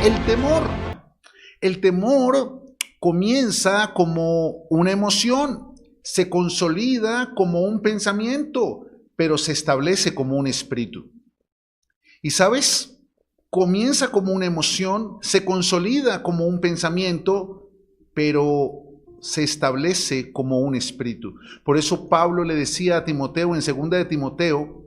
El temor. El temor comienza como una emoción, se consolida como un pensamiento, pero se establece como un espíritu. Y ¿sabes? Comienza como una emoción, se consolida como un pensamiento, pero se establece como un espíritu. Por eso Pablo le decía a Timoteo en 2 de Timoteo,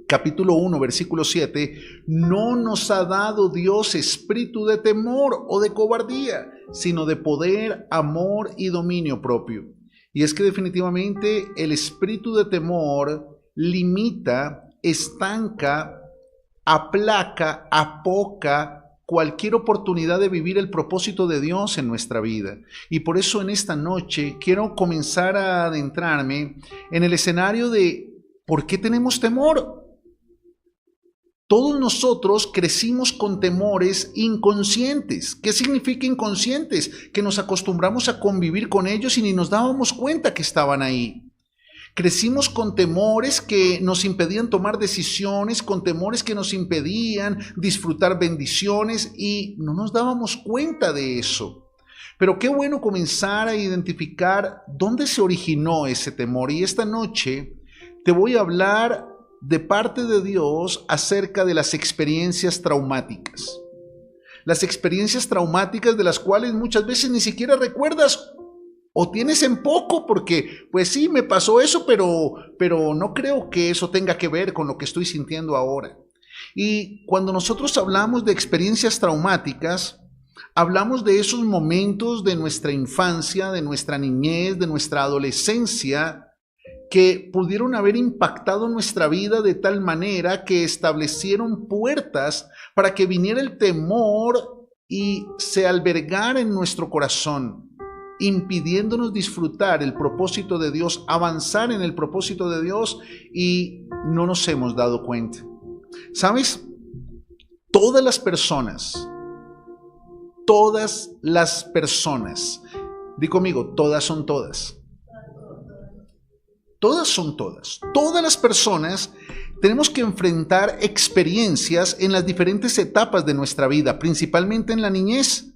capítulo 1, versículo 7, no nos ha dado Dios espíritu de temor o de cobardía, sino de poder, amor y dominio propio. Y es que definitivamente el espíritu de temor limita, estanca, aplaca, apoca cualquier oportunidad de vivir el propósito de Dios en nuestra vida. Y por eso en esta noche quiero comenzar a adentrarme en el escenario de ¿por qué tenemos temor? Todos nosotros crecimos con temores inconscientes. ¿Qué significa inconscientes? Que nos acostumbramos a convivir con ellos y ni nos dábamos cuenta que estaban ahí. Crecimos con temores que nos impedían tomar decisiones, con temores que nos impedían disfrutar bendiciones y no nos dábamos cuenta de eso. Pero qué bueno comenzar a identificar dónde se originó ese temor. Y esta noche te voy a hablar de parte de Dios acerca de las experiencias traumáticas. Las experiencias traumáticas de las cuales muchas veces ni siquiera recuerdas o tienes en poco porque, pues sí, me pasó eso, pero no creo que eso tenga que ver con lo que estoy sintiendo ahora. Y cuando nosotros hablamos de experiencias traumáticas, hablamos de esos momentos de nuestra infancia, de nuestra niñez, de nuestra adolescencia, que pudieron haber impactado nuestra vida de tal manera que establecieron puertas para que viniera el temor y se albergara en nuestro corazón, impidiéndonos disfrutar el propósito de Dios, avanzar en el propósito de Dios y no nos hemos dado cuenta. ¿Sabes? Todas las personas, di conmigo, todas son todas. Todas son todas. Todas las personas tenemos que enfrentar experiencias en las diferentes etapas de nuestra vida, principalmente en la niñez.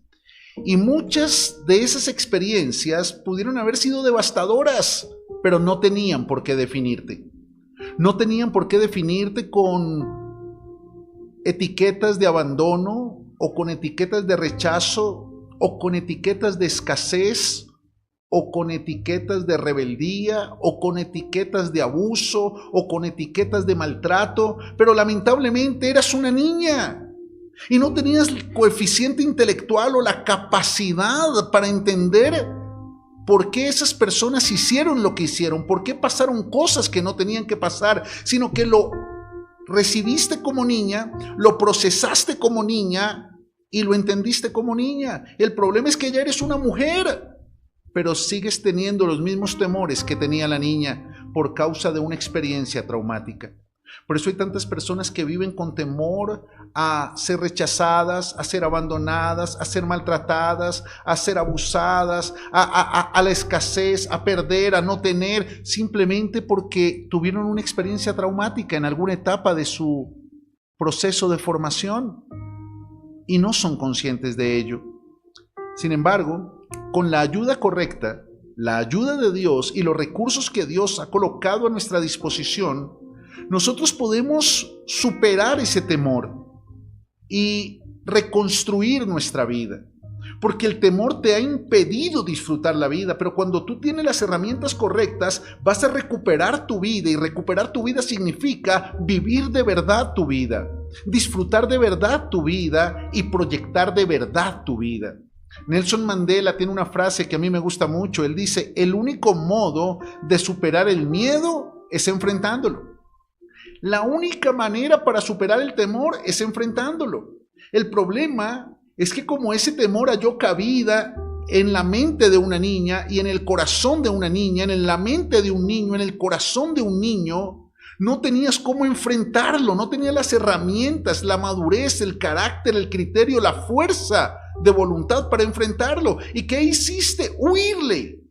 Y muchas de esas experiencias pudieron haber sido devastadoras, pero no tenían por qué definirte. No tenían por qué definirte con etiquetas de abandono, o con etiquetas de rechazo, o con etiquetas de escasez, o con etiquetas de rebeldía, o con etiquetas de abuso, o con etiquetas de maltrato, pero lamentablemente eras una niña y no tenías el coeficiente intelectual o la capacidad para entender por qué esas personas hicieron lo que hicieron, por qué pasaron cosas que no tenían que pasar, sino que lo recibiste como niña, lo procesaste como niña y lo entendiste como niña. El problema es que ya eres una mujer, pero sigues teniendo los mismos temores que tenía la niña por causa de una experiencia traumática. Por eso hay tantas personas que viven con temor a ser rechazadas, a ser abandonadas, a ser maltratadas, a ser abusadas, a la escasez, a perder, a no tener, simplemente porque tuvieron una experiencia traumática en alguna etapa de su proceso de formación y no son conscientes de ello. Sin embargo, con la ayuda correcta, la ayuda de Dios y los recursos que Dios ha colocado a nuestra disposición, nosotros podemos superar ese temor y reconstruir nuestra vida. Porque el temor te ha impedido disfrutar la vida, pero cuando tú tienes las herramientas correctas, vas a recuperar tu vida, y recuperar tu vida significa vivir de verdad tu vida, disfrutar de verdad tu vida y proyectar de verdad tu vida. Nelson Mandela tiene una frase que a mí me gusta mucho. Él dice, el único modo de superar el miedo es enfrentándolo. La única manera para superar el temor es enfrentándolo. El problema es que como ese temor halló cabida en la mente de una niña y en el corazón de una niña, en la mente de un niño, en el corazón de un niño, no tenías cómo enfrentarlo, no tenías las herramientas, la madurez, el carácter, el criterio, la fuerza de voluntad para enfrentarlo. ¿Y qué hiciste? Huirle,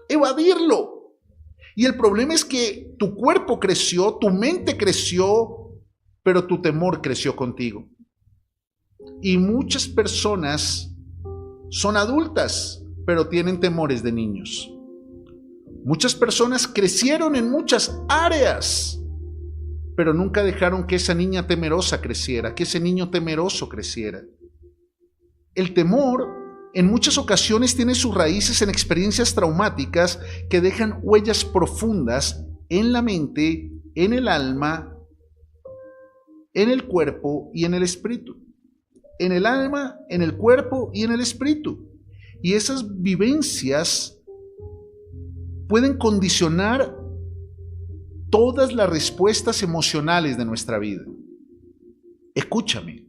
evadirlo. Y el problema es que tu cuerpo creció, tu mente creció, pero tu temor creció contigo. Y muchas personas son adultas, pero tienen temores de niños. Muchas personas crecieron en muchas áreas, pero nunca dejaron que esa niña temerosa creciera, que ese niño temeroso creciera. El temor en muchas ocasiones tiene sus raíces en experiencias traumáticas que dejan huellas profundas en la mente, en el alma, en el cuerpo y en el espíritu. En el alma, en el cuerpo y en el espíritu. Y esas vivencias pueden condicionar todas las respuestas emocionales de nuestra vida. Escúchame,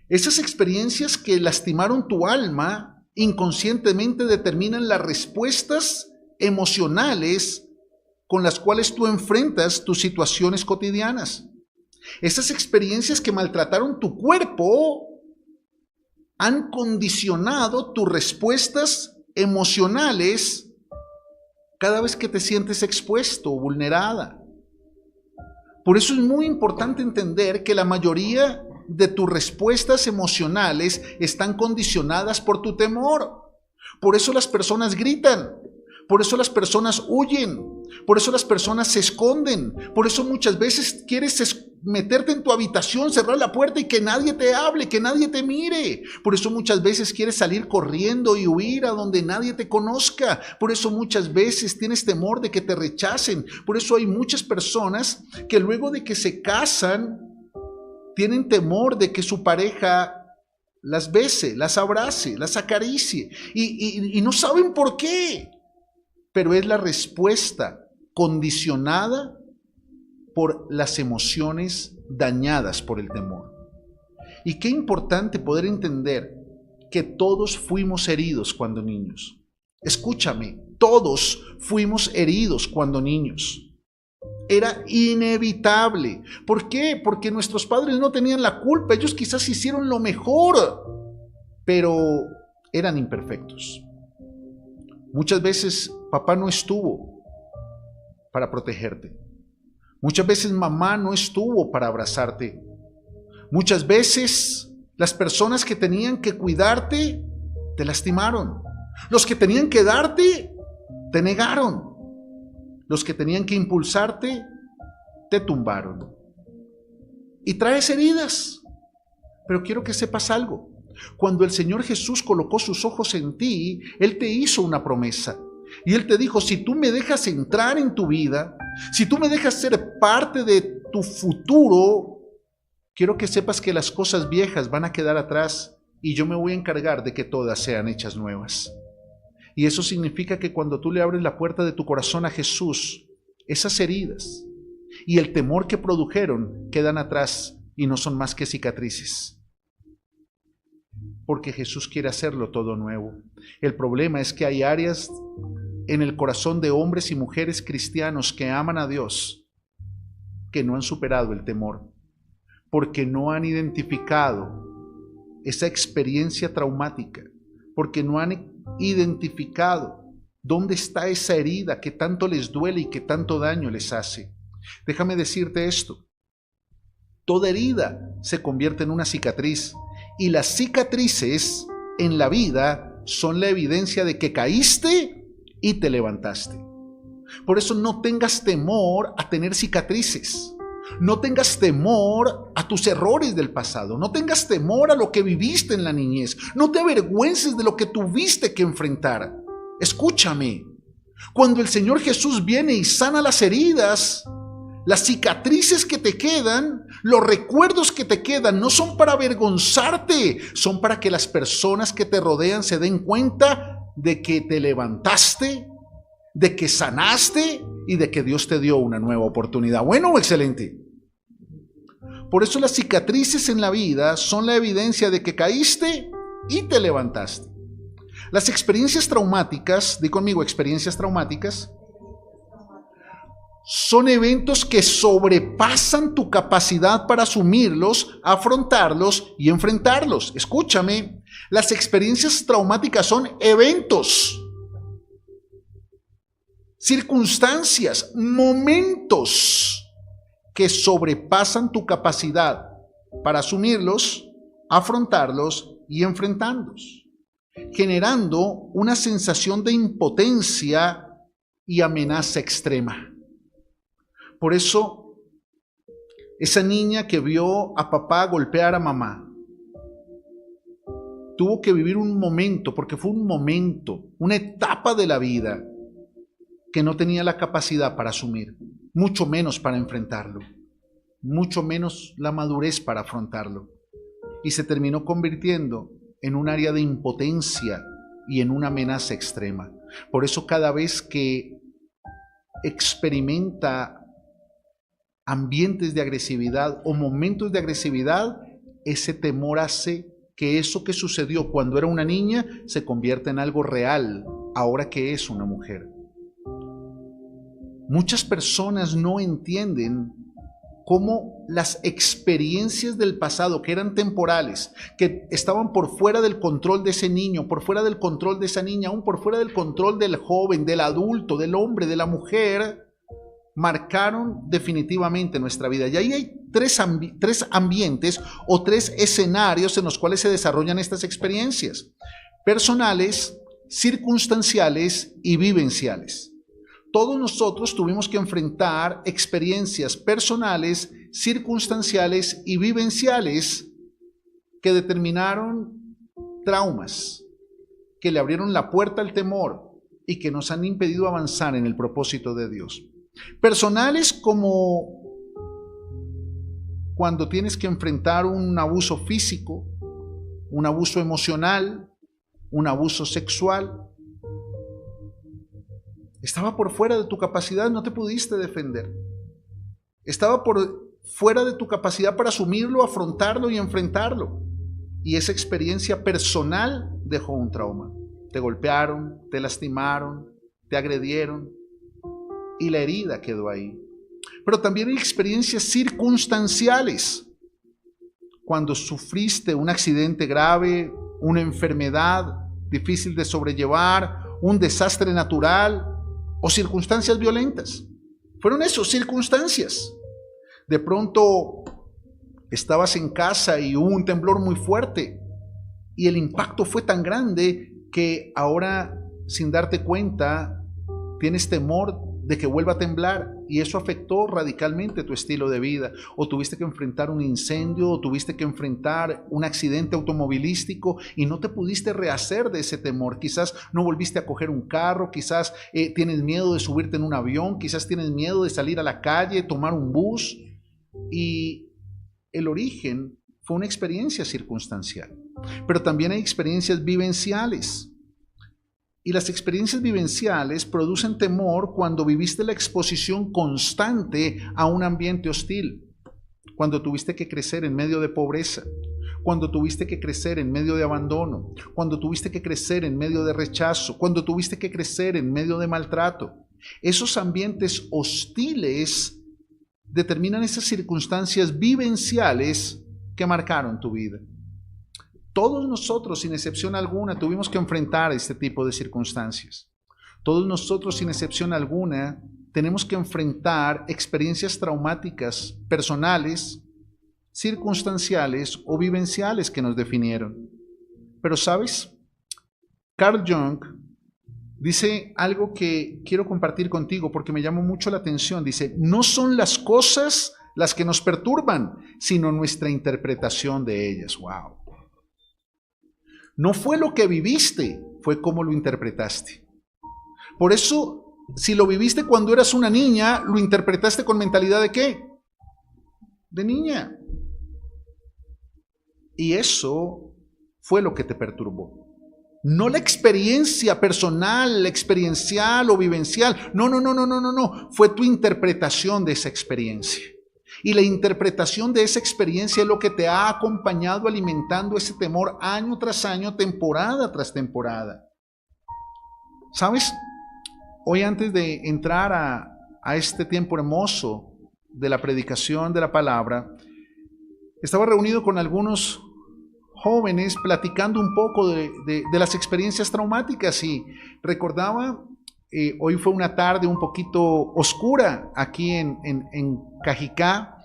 esas experiencias que lastimaron tu alma inconscientemente determinan las respuestas emocionales con las cuales tú enfrentas tus situaciones cotidianas. Esas experiencias que maltrataron tu cuerpo han condicionado tus respuestas emocionales cada vez que te sientes expuesto o vulnerada. Por eso es muy importante entender que la mayoría de tus respuestas emocionales están condicionadas por tu temor. Por eso las personas gritan, por eso las personas huyen, por eso las personas se esconden, por eso muchas veces quieres meterte en tu habitación, cerrar la puerta y que nadie te hable, que nadie te mire. Por eso muchas veces quieres salir corriendo y huir a donde nadie te conozca. Por eso muchas veces tienes temor de que te rechacen. Por eso hay muchas personas que luego de que se casan, tienen temor de que su pareja las bese, las abrace, las acaricie y no saben por qué. Pero es la respuesta condicionada por las emociones dañadas por el temor. Y qué importante poder entender que todos fuimos heridos cuando niños. Escúchame, todos fuimos heridos cuando niños. Era inevitable. ¿Por qué? Porque nuestros padres no tenían la culpa. Ellos quizás hicieron lo mejor, pero eran imperfectos. Muchas veces papá no estuvo para protegerte. Muchas veces mamá no estuvo para abrazarte. Muchas veces las personas que tenían que cuidarte te lastimaron. Los que tenían que darte te negaron. Los que tenían que impulsarte te tumbaron. Y traes heridas. Pero quiero que sepas algo. Cuando el Señor Jesús colocó sus ojos en ti, Él te hizo una promesa. Y Él te dijo, si tú me dejas entrar en tu vida, si tú me dejas ser parte de tu futuro, quiero que sepas que las cosas viejas van a quedar atrás y yo me voy a encargar de que todas sean hechas nuevas. Y eso significa que cuando tú le abres la puerta de tu corazón a Jesús, esas heridas y el temor que produjeron quedan atrás y no son más que cicatrices. Porque Jesús quiere hacerlo todo nuevo. El problema es que hay áreas en el corazón de hombres y mujeres cristianos que aman a Dios, que no han superado el temor, porque no han identificado esa experiencia traumática, porque no han identificado dónde está esa herida que tanto les duele y que tanto daño les hace. Déjame decirte esto, toda herida se convierte en una cicatriz y las cicatrices en la vida son la evidencia de que caíste y te levantaste. Por eso no tengas temor a tener cicatrices. No tengas temor a tus errores del pasado. No tengas temor a lo que viviste en la niñez. No te avergüences de lo que tuviste que enfrentar. Escúchame. Cuando el Señor Jesús viene y sana las heridas, las cicatrices que te quedan, los recuerdos que te quedan, no son para avergonzarte, son para que las personas que te rodean se den cuenta de que te levantaste, de que sanaste y de que Dios te dio una nueva oportunidad. Bueno, excelente. Por eso las cicatrices en la vida son la evidencia de que caíste y te levantaste. Las experiencias traumáticas, di conmigo, experiencias traumáticas, son eventos que sobrepasan tu capacidad para asumirlos, afrontarlos y enfrentarlos. Escúchame, las experiencias traumáticas son eventos, circunstancias, momentos que sobrepasan tu capacidad para asumirlos, afrontarlos y enfrentarlos, generando una sensación de impotencia y amenaza extrema. Por eso, esa niña que vio a papá golpear a mamá, tuvo que vivir un momento, porque fue un momento, una etapa de la vida que no tenía la capacidad para asumir, mucho menos para enfrentarlo, mucho menos la madurez para afrontarlo. Y se terminó convirtiendo en un área de impotencia y en una amenaza extrema. Por eso cada vez que experimenta ambientes de agresividad o momentos de agresividad, ese temor hace que eso que sucedió cuando era una niña se convierta en algo real ahora que es una mujer. Muchas personas no entienden cómo las experiencias del pasado, que eran temporales, que estaban por fuera del control de ese niño, por fuera del control de esa niña, aún por fuera del control del joven, del adulto, del hombre, de la mujer, marcaron definitivamente nuestra vida. Y ahí hay tres ambientes o tres escenarios en los cuales se desarrollan estas experiencias: personales, circunstanciales y vivenciales. Todos nosotros tuvimos que enfrentar experiencias personales, circunstanciales y vivenciales que determinaron traumas, que le abrieron la puerta al temor y que nos han impedido avanzar en el propósito de Dios. Personales, como cuando tienes que enfrentar un abuso físico, un abuso emocional, un abuso sexual. Estaba por fuera de tu capacidad, no te pudiste defender. Estaba por fuera de tu capacidad para asumirlo, afrontarlo y enfrentarlo. Y esa experiencia personal dejó un trauma. Te golpearon, te lastimaron, te agredieron y la herida quedó ahí. Pero también hay experiencias circunstanciales. Cuando sufriste un accidente grave, una enfermedad difícil de sobrellevar, un desastre natural o circunstancias violentas. Fueron esas circunstancias. De pronto estabas en casa y hubo un temblor muy fuerte y el impacto fue tan grande que ahora, sin darte cuenta, tienes temor de que vuelva a temblar y eso afectó radicalmente tu estilo de vida. O tuviste que enfrentar un incendio, o tuviste que enfrentar un accidente automovilístico y no te pudiste rehacer de ese temor. Quizás no volviste a coger un carro, quizás tienes miedo de subirte en un avión, quizás tienes miedo de salir a la calle, tomar un bus. Y el origen fue una experiencia circunstancial. Pero también hay experiencias vivenciales. Y las experiencias vivenciales producen temor cuando viviste la exposición constante a un ambiente hostil, cuando tuviste que crecer en medio de pobreza, cuando tuviste que crecer en medio de abandono, cuando tuviste que crecer en medio de rechazo, cuando tuviste que crecer en medio de maltrato. Esos ambientes hostiles determinan esas circunstancias vivenciales que marcaron tu vida. Todos nosotros, sin excepción alguna, tuvimos que enfrentar este tipo de circunstancias. Todos nosotros, sin excepción alguna, tenemos que enfrentar experiencias traumáticas personales, circunstanciales o vivenciales que nos definieron. Pero, ¿sabes? Carl Jung dice algo que quiero compartir contigo porque me llamó mucho la atención. Dice, no son las cosas las que nos perturban, sino nuestra interpretación de ellas. ¡Wow! No fue lo que viviste, fue cómo lo interpretaste. Por eso, si lo viviste cuando eras una niña, lo interpretaste con mentalidad ¿de qué? De niña. Y eso fue lo que te perturbó. No la experiencia personal, la experiencial o vivencial. No. Fue tu interpretación de esa experiencia. Y la interpretación de esa experiencia es lo que te ha acompañado alimentando ese temor año tras año, temporada tras temporada. ¿Sabes? Hoy, antes de entrar a este tiempo hermoso de la predicación de la palabra, estaba reunido con algunos jóvenes platicando un poco de las experiencias traumáticas y recordaba, hoy fue una tarde un poquito oscura aquí en Cajicá,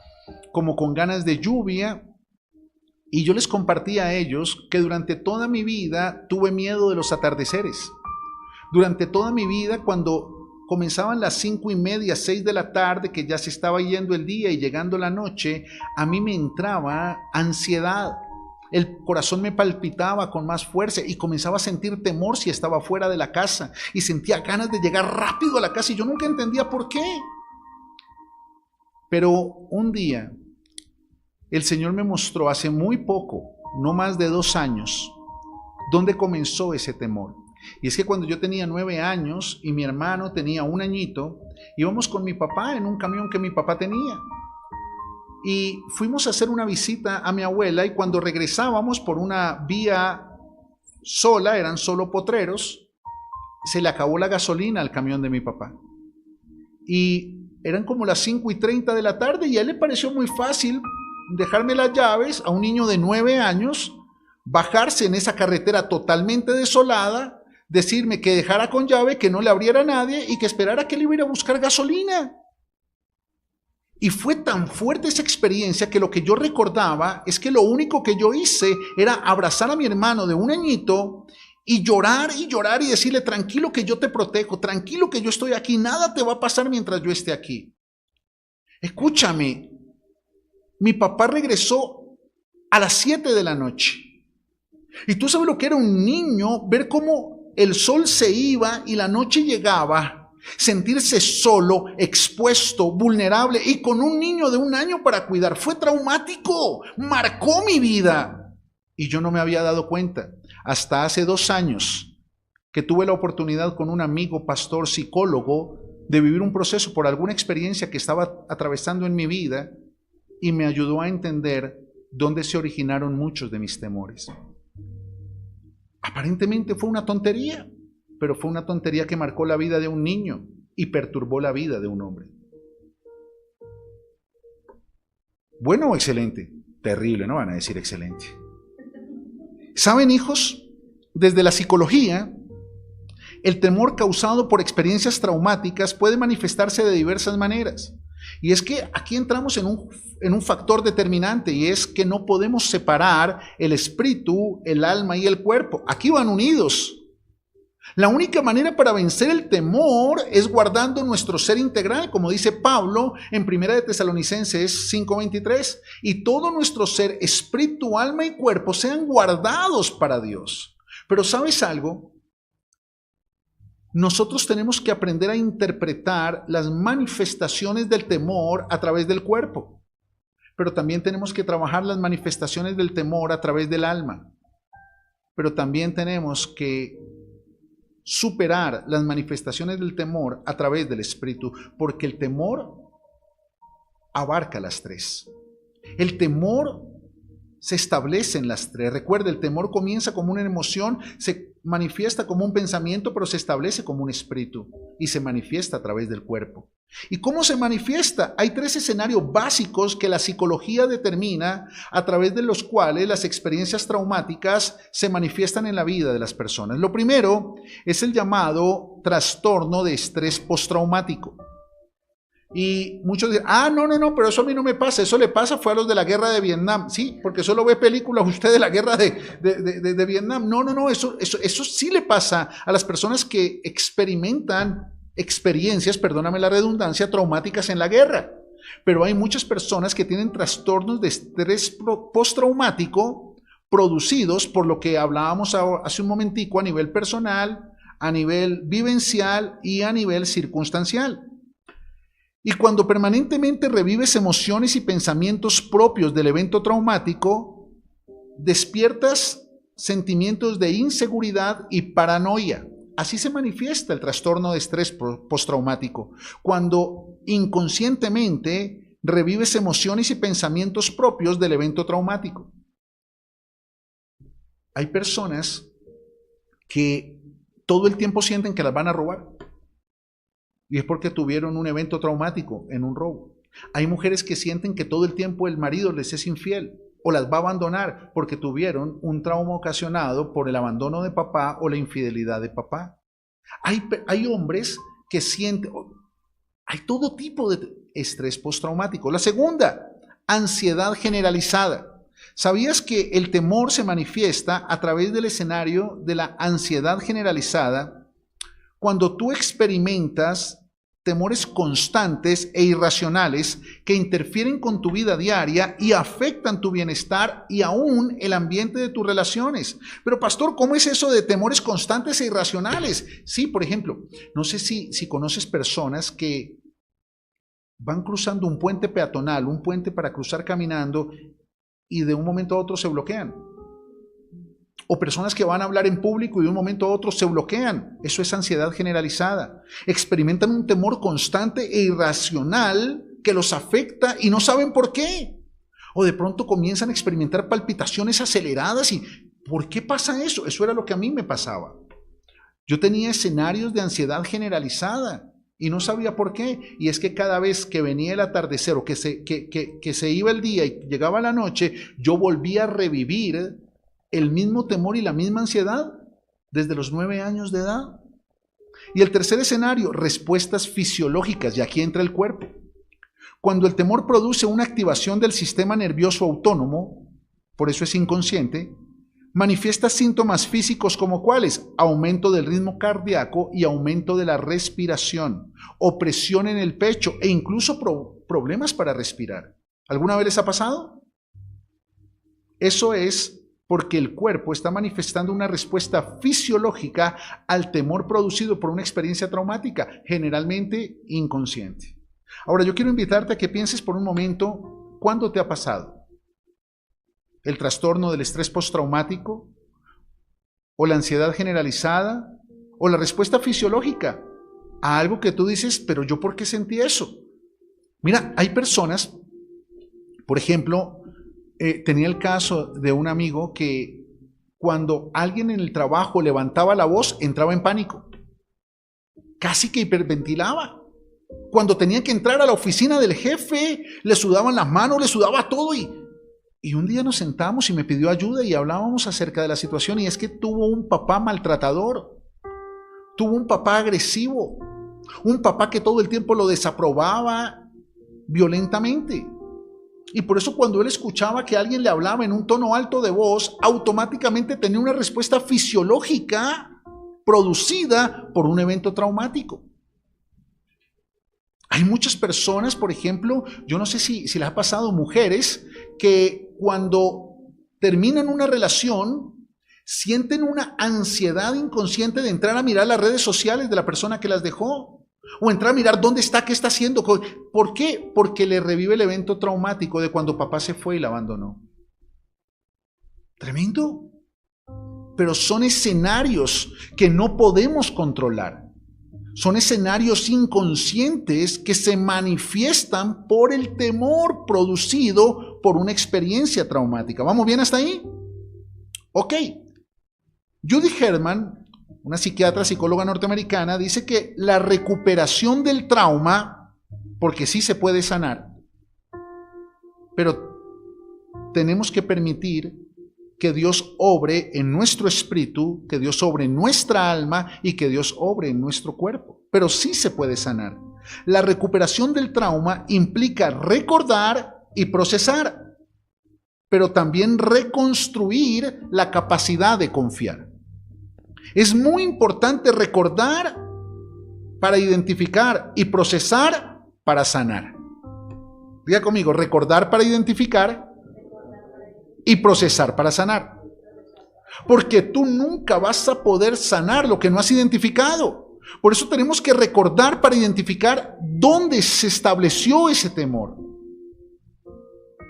como con ganas de lluvia, Y yo les compartí a ellos que durante toda mi vida tuve miedo de los atardeceres. Durante toda mi vida, cuando comenzaban las 5:30, 6 de la tarde, que ya se estaba yendo el día y llegando la noche, a mí me entraba ansiedad. El corazón me palpitaba con más fuerza y comenzaba a sentir temor si estaba fuera de la casa. Y sentía ganas de llegar rápido a la casa y yo nunca entendía por qué. Pero un día, el Señor me mostró hace muy poco, no más de 2 años, dónde comenzó ese temor. Y es que cuando yo tenía 9 años y mi hermano tenía 1 añito, íbamos con mi papá en un camión que mi papá tenía. Y fuimos a hacer una visita a mi abuela y cuando regresábamos por una vía sola, eran solo potreros, se le acabó la gasolina al camión de mi papá. Y eran como las 5:30 de la tarde y a él le pareció muy fácil dejarme las llaves a un niño de 9 años, bajarse en esa carretera totalmente desolada, decirme que dejara con llave, que no le abriera a nadie y que esperara que él iba a ir a buscar gasolina. Y fue tan fuerte esa experiencia que lo que yo recordaba es que lo único que yo hice era abrazar a mi hermano de 1 añito y llorar y decirle: tranquilo que yo te protejo, tranquilo que yo estoy aquí, nada te va a pasar mientras yo esté aquí. Escúchame, mi papá regresó a las 7 de la noche. Y tú sabes lo que era un niño, ver cómo el sol se iba y la noche llegaba, sentirse solo, expuesto, vulnerable y con un niño de 1 año para cuidar. Fue traumático, marcó mi vida. Y yo no me había dado cuenta hasta hace 2 años que tuve la oportunidad con un amigo pastor psicólogo de vivir un proceso por alguna experiencia que estaba atravesando en mi vida y me ayudó a entender dónde se originaron muchos de mis temores. Aparentemente fue una tontería, pero fue una tontería que marcó la vida de un niño y perturbó la vida de un hombre. ¿Bueno o excelente? Terrible, no van a decir excelente. ¿Saben, hijos? Desde la psicología, el temor causado por experiencias traumáticas puede manifestarse de diversas maneras. Y es que aquí entramos en un factor determinante, y es que no podemos separar el espíritu, el alma y el cuerpo. Aquí van unidos. La única manera para vencer el temor es guardando nuestro ser integral, como dice Pablo en 1 de Tesalonicenses 5:23. Y todo nuestro ser, espíritu, alma y cuerpo, sean guardados para Dios. Pero ¿sabes algo? Nosotros tenemos que aprender a interpretar las manifestaciones del temor a través del cuerpo, pero también tenemos que trabajar las manifestaciones del temor a través del alma, pero también tenemos que superar las manifestaciones del temor a través del espíritu, porque el temor abarca las 3. El temor se establece en las 3. Recuerda, el temor comienza como una emoción, se manifiesta como un pensamiento, pero se establece como un espíritu y se manifiesta a través del cuerpo. ¿Y cómo se manifiesta? Hay 3 escenarios básicos que la psicología determina a través de los cuales las experiencias traumáticas se manifiestan en la vida de las personas. Lo primero es el llamado trastorno de estrés postraumático. Y muchos dicen: no, pero eso a mí no me pasa, eso le pasa fue a los de la guerra de Vietnam. Sí, porque solo ve películas usted de la guerra de Vietnam. No, eso sí le pasa a las personas que experimentan experiencias, perdóname la redundancia, traumáticas en la guerra. Pero hay muchas personas que tienen trastornos de estrés postraumático producidos por lo que hablábamos hace un momentico a nivel personal, a nivel vivencial y a nivel circunstancial. Y cuando permanentemente revives emociones y pensamientos propios del evento traumático, despiertas sentimientos de inseguridad y paranoia. Así se manifiesta el trastorno de estrés postraumático, cuando inconscientemente revives emociones y pensamientos propios del evento traumático. Hay personas que todo el tiempo sienten que las van a robar. Y es porque tuvieron un evento traumático en un robo. Hay mujeres que sienten que todo el tiempo el marido les es infiel o las va a abandonar porque tuvieron un trauma ocasionado por el abandono de papá o la infidelidad de papá. Hay hombres que sienten, hay todo tipo de estrés postraumático. La segunda, ansiedad generalizada. ¿Sabías que el temor se manifiesta a través del escenario de la ansiedad generalizada cuando tú experimentas temores constantes e irracionales que interfieren con tu vida diaria y afectan tu bienestar y aún el ambiente de tus relaciones? Pero pastor, ¿cómo es eso de temores constantes e irracionales? Sí, por ejemplo, no sé si conoces personas que van cruzando un puente peatonal, un puente para cruzar caminando, y de un momento a otro se bloquean. O personas que van a hablar en público y de un momento a otro se bloquean. Eso es ansiedad generalizada. Experimentan un temor constante e irracional que los afecta y no saben por qué. O de pronto comienzan a experimentar palpitaciones aceleradas y ¿por qué pasa eso? Eso era lo que a mí me pasaba. Yo tenía escenarios de ansiedad generalizada y no sabía por qué. Y es que cada vez que venía el atardecer o que se iba el día y llegaba la noche, yo volvía a revivir el mismo temor y la misma ansiedad desde los 9 años de edad. Y el tercer escenario, respuestas fisiológicas, y aquí entra el cuerpo. Cuando el temor produce una activación del sistema nervioso autónomo, por eso es inconsciente, manifiesta síntomas físicos como cuáles: aumento del ritmo cardíaco y aumento de la respiración, opresión en el pecho e incluso problemas para respirar. ¿Alguna vez les ha pasado? Eso es porque el cuerpo está manifestando una respuesta fisiológica al temor producido por una experiencia traumática, generalmente inconsciente. Ahora, yo quiero invitarte a que pienses por un momento, ¿cuándo te ha pasado? ¿El trastorno del estrés postraumático? ¿O la ansiedad generalizada? ¿O la respuesta fisiológica a algo que tú dices, pero yo por qué sentí eso? Mira, hay personas, por ejemplo, tenía el caso de un amigo que cuando alguien en el trabajo levantaba la voz, entraba en pánico. Casi que hiperventilaba. Cuando tenía que entrar a la oficina del jefe, le sudaban las manos, le sudaba todo y un día nos sentamos y me pidió ayuda y hablábamos acerca de la situación, y es que tuvo un papá maltratador, tuvo un papá agresivo, un papá que todo el tiempo lo desaprobaba violentamente. Y por eso cuando él escuchaba que alguien le hablaba en un tono alto de voz, automáticamente tenía una respuesta fisiológica producida por un evento traumático. Hay muchas personas, por ejemplo, yo no sé si les ha pasado, mujeres que cuando terminan una relación sienten una ansiedad inconsciente de entrar a mirar las redes sociales de la persona que las dejó, o entrar a mirar dónde está, qué está haciendo. ¿Por qué? Porque le revive el evento traumático de cuando papá se fue y la abandonó. Tremendo. Pero son escenarios que no podemos controlar. Son escenarios inconscientes que se manifiestan por el temor producido por una experiencia traumática. ¿Vamos bien hasta ahí? Ok. Judy Herman, una psiquiatra, psicóloga norteamericana, dice que la recuperación del trauma, porque sí se puede sanar, pero tenemos que permitir que Dios obre en nuestro espíritu, que Dios obre en nuestra alma y que Dios obre en nuestro cuerpo. Pero sí se puede sanar. La recuperación del trauma implica recordar y procesar, pero también reconstruir la capacidad de confiar. Es muy importante recordar para identificar y procesar para sanar. Diga conmigo, recordar para identificar y procesar para sanar. Porque tú nunca vas a poder sanar lo que no has identificado. Por eso tenemos que recordar para identificar dónde se estableció ese temor.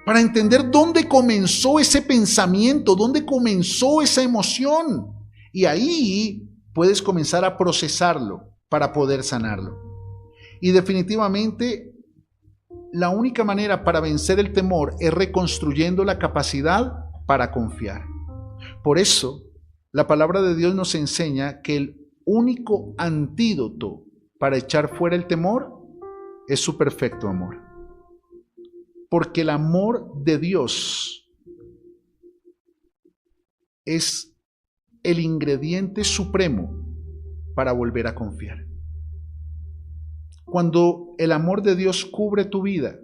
Para entender dónde comenzó ese pensamiento, dónde comenzó esa emoción. Y ahí puedes comenzar a procesarlo para poder sanarlo. Y definitivamente la única manera para vencer el temor es reconstruyendo la capacidad para confiar. Por eso, la palabra de Dios nos enseña que el único antídoto para echar fuera el temor es su perfecto amor. Porque el amor de Dios es el ingrediente supremo para volver a confiar. Cuando el amor de Dios cubre tu vida,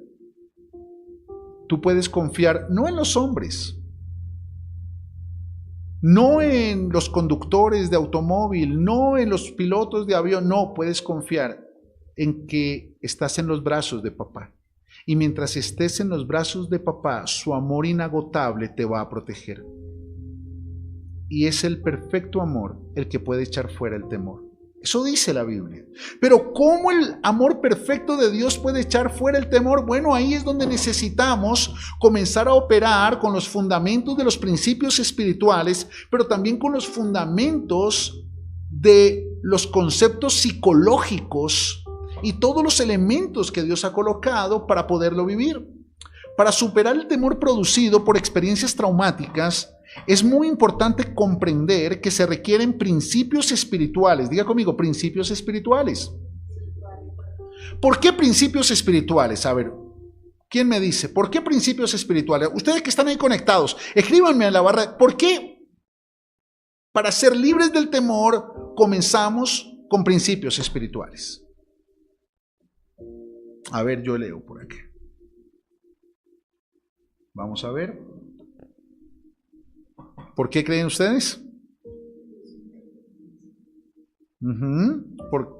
tú puedes confiar no en los hombres, no en los conductores de automóvil, no en los pilotos de avión, no, puedes confiar en que estás en los brazos de papá. Y mientras estés en los brazos de papá, su amor inagotable te va a proteger. Y es el perfecto amor el que puede echar fuera el temor. Eso dice la Biblia. Pero ¿cómo el amor perfecto de Dios puede echar fuera el temor? Bueno, ahí es donde necesitamos comenzar a operar con los fundamentos de los principios espirituales, pero también con los fundamentos de los conceptos psicológicos y todos los elementos que Dios ha colocado para poderlo vivir. Para superar el temor producido por experiencias traumáticas, es muy importante comprender que se requieren principios espirituales. Diga conmigo, principios espirituales. ¿Por qué principios espirituales? A ver, ¿quién me dice? ¿Por qué principios espirituales? Ustedes que están ahí conectados, escríbanme en la barra. ¿Por qué? Para ser libres del temor, comenzamos con principios espirituales. A ver, yo leo por aquí. Vamos a ver. ¿Por qué creen ustedes?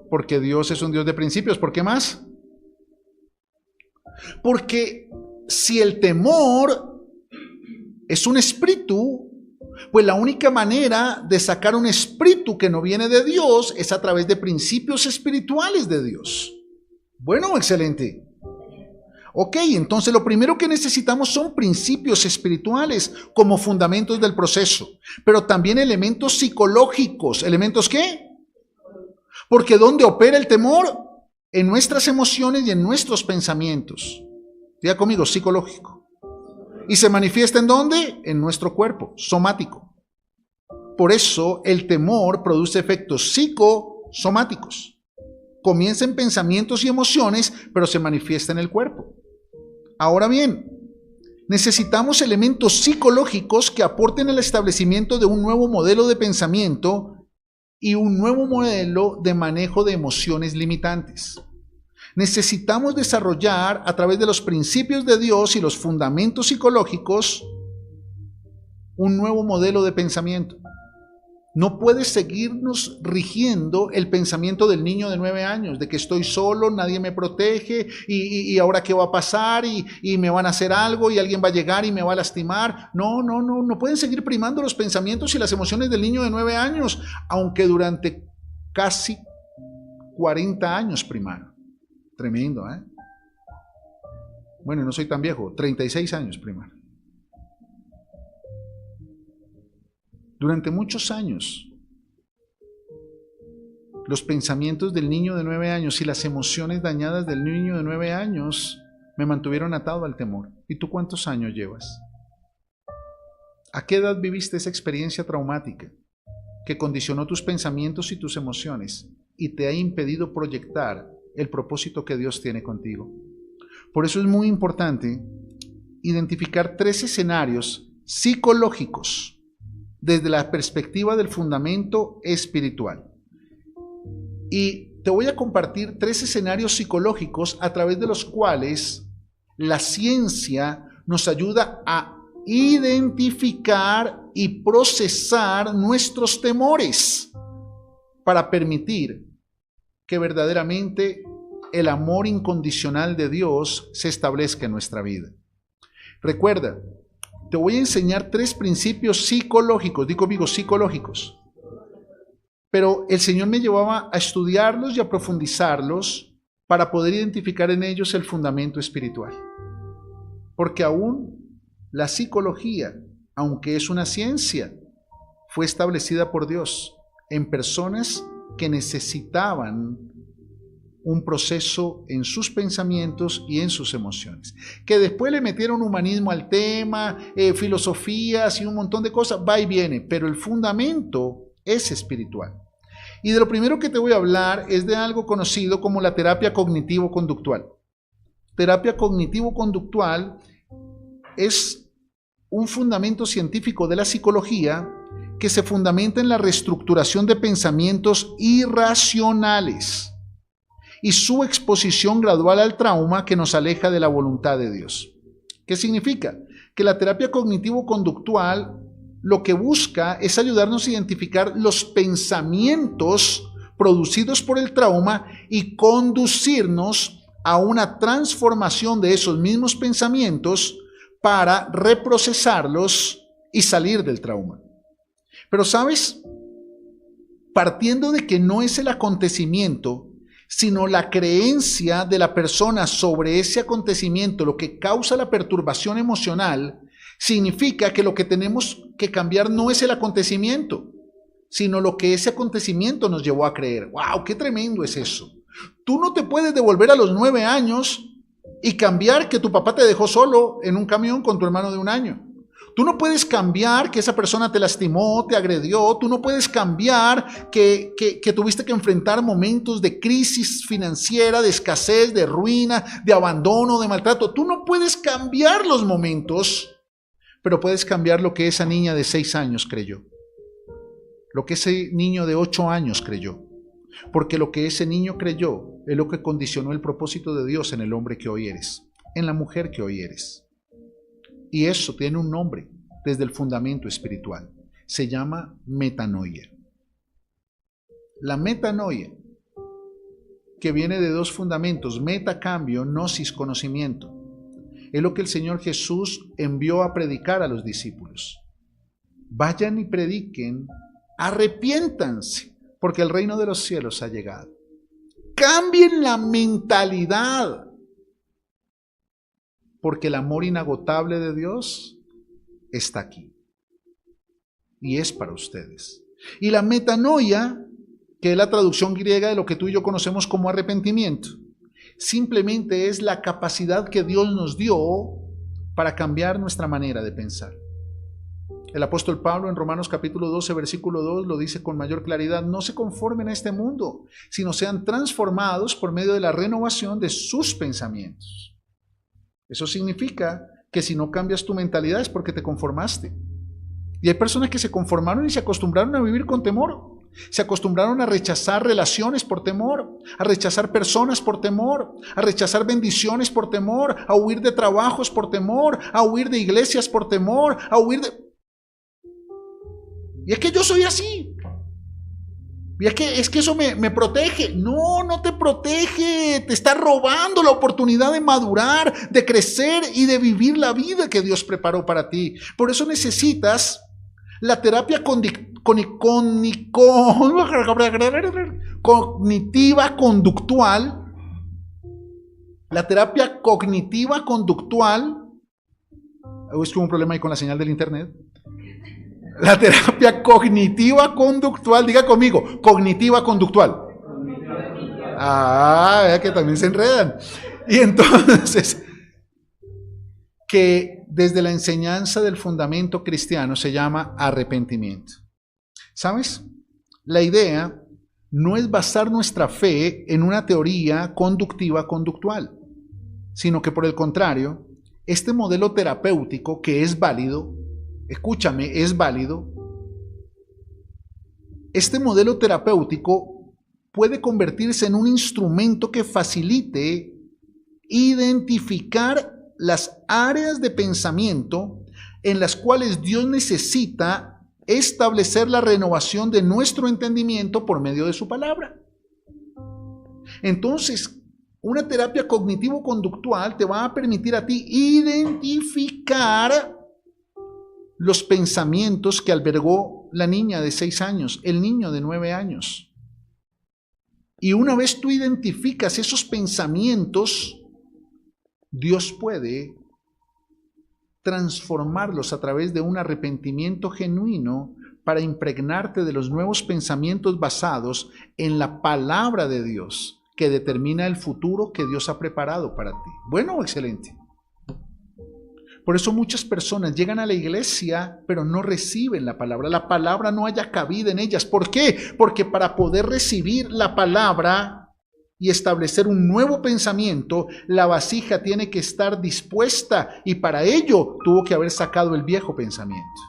Porque Dios es un Dios de principios. ¿Por qué más? Porque si el temor es un espíritu, pues la única manera de sacar un espíritu que no viene de Dios es a través de principios espirituales de Dios. Bueno, excelente. Ok, entonces lo primero que necesitamos son principios espirituales como fundamentos del proceso, pero también elementos psicológicos. ¿Elementos qué? Porque ¿dónde opera el temor? En nuestras emociones y en nuestros pensamientos. Diga conmigo, psicológico. ¿Y se manifiesta en dónde? En nuestro cuerpo, somático. Por eso el temor produce efectos psicosomáticos. Comienza en pensamientos y emociones, pero se manifiesta en el cuerpo. Ahora bien, necesitamos elementos psicológicos que aporten al establecimiento de un nuevo modelo de pensamiento y un nuevo modelo de manejo de emociones limitantes. Necesitamos desarrollar a través de los principios de Dios y los fundamentos psicológicos un nuevo modelo de pensamiento. No puede seguirnos rigiendo el pensamiento del niño de 9 años, de que estoy solo, nadie me protege, y ahora qué va a pasar, y me van a hacer algo, y alguien va a llegar y me va a lastimar. No pueden seguir primando los pensamientos y las emociones del niño de 9 años, aunque durante casi 40 años primaron. Tremendo, ¿eh? Bueno, no soy tan viejo, 36 años primaron. Durante muchos años, los pensamientos del niño de 9 años y las emociones dañadas del niño de 9 años me mantuvieron atado al temor. ¿Y tú cuántos años llevas? ¿A qué edad viviste esa experiencia traumática que condicionó tus pensamientos y tus emociones y te ha impedido proyectar el propósito que Dios tiene contigo? Por eso es muy importante identificar 3 escenarios psicológicos desde la perspectiva del fundamento espiritual. Y te voy a compartir 3 escenarios psicológicos a través de los cuales la ciencia nos ayuda a identificar y procesar nuestros temores para permitir que verdaderamente el amor incondicional de Dios se establezca en nuestra vida. Recuerda, te voy a enseñar 3 principios psicológicos, digo psicológicos, pero el Señor me llevaba a estudiarlos y a profundizarlos para poder identificar en ellos el fundamento espiritual. Porque aún la psicología, aunque es una ciencia, fue establecida por Dios en personas que necesitaban un proceso en sus pensamientos y en sus emociones. Que después le metieron humanismo al tema, filosofías y un montón de cosas, va y viene, pero el fundamento es espiritual. Y de lo primero que te voy a hablar es de algo conocido como la terapia cognitivo-conductual. Terapia cognitivo-conductual es un fundamento científico de la psicología que se fundamenta en la reestructuración de pensamientos irracionales y su exposición gradual al trauma que nos aleja de la voluntad de Dios. ¿Qué significa? Que la terapia cognitivo-conductual lo que busca es ayudarnos a identificar los pensamientos producidos por el trauma y conducirnos a una transformación de esos mismos pensamientos para reprocesarlos y salir del trauma. Pero ¿sabes? Partiendo de que no es el acontecimiento, sino la creencia de la persona sobre ese acontecimiento, lo que causa la perturbación emocional, significa que lo que tenemos que cambiar no es el acontecimiento, sino lo que ese acontecimiento nos llevó a creer. ¡Wow! ¡Qué tremendo es eso! Tú no te puedes devolver a los 9 años y cambiar que tu papá te dejó solo en un camión con tu hermano de 1 año. Tú no puedes cambiar que esa persona te lastimó, te agredió. Tú no puedes cambiar que tuviste que enfrentar momentos de crisis financiera, de escasez, de ruina, de abandono, de maltrato. Tú no puedes cambiar los momentos, pero puedes cambiar lo que esa niña de 6 años creyó, lo que ese niño de 8 años creyó, porque lo que ese niño creyó es lo que condicionó el propósito de Dios en el hombre que hoy eres, en la mujer que hoy eres. Y eso tiene un nombre desde el fundamento espiritual. Se llama metanoia. La metanoia, que viene de 2 fundamentos: meta, cambio; gnosis, conocimiento. Es lo que el Señor Jesús envió a predicar a los discípulos. Vayan y prediquen, arrepiéntanse, porque el reino de los cielos ha llegado. Cambien la mentalidad, porque el amor inagotable de Dios está aquí y es para ustedes. Y la metanoia, que es la traducción griega de lo que tú y yo conocemos como arrepentimiento, simplemente es la capacidad que Dios nos dio para cambiar nuestra manera de pensar. El apóstol Pablo en Romanos capítulo 12, versículo 2 lo dice con mayor claridad: no se conformen a este mundo, sino sean transformados por medio de la renovación de sus pensamientos. Eso significa que si no cambias tu mentalidad es porque te conformaste. Y hay personas que se conformaron y se acostumbraron a vivir con temor. Se acostumbraron a rechazar relaciones por temor, a rechazar personas por temor, a rechazar bendiciones por temor, a huir de trabajos por temor, a huir de iglesias por temor, a huir de... Y es que yo soy así. Y es que eso me protege. No, no te protege. Te está robando la oportunidad de madurar, de crecer y de vivir la vida que Dios preparó para ti. Por eso necesitas la terapia cognitiva conductual. La terapia cognitiva conductual. Es que hubo un problema ahí con la señal del internet. La terapia cognitiva conductual, diga conmigo, cognitiva conductual. Vea que también se enredan. Y entonces, que desde la enseñanza del fundamento cristiano se llama arrepentimiento. ¿Sabes? La idea no es basar nuestra fe en una teoría conductiva conductual, sino que por el contrario, este modelo terapéutico que es válido, escúchame, es válido. Este modelo terapéutico puede convertirse en un instrumento que facilite identificar las áreas de pensamiento en las cuales Dios necesita establecer la renovación de nuestro entendimiento por medio de su palabra. Entonces, una terapia cognitivo-conductual te va a permitir a ti identificar los pensamientos que albergó la niña de 6 años, el niño de 9 años. Y una vez tú identificas esos pensamientos, Dios puede transformarlos a través de un arrepentimiento genuino para impregnarte de los nuevos pensamientos basados en la palabra de Dios, que determina el futuro que Dios ha preparado para ti. Bueno, excelente. Por eso muchas personas llegan a la iglesia, pero no reciben la palabra no haya cabida en ellas. ¿Por qué? Porque para poder recibir la palabra y establecer un nuevo pensamiento, la vasija tiene que estar dispuesta y para ello tuvo que haber sacado el viejo pensamiento.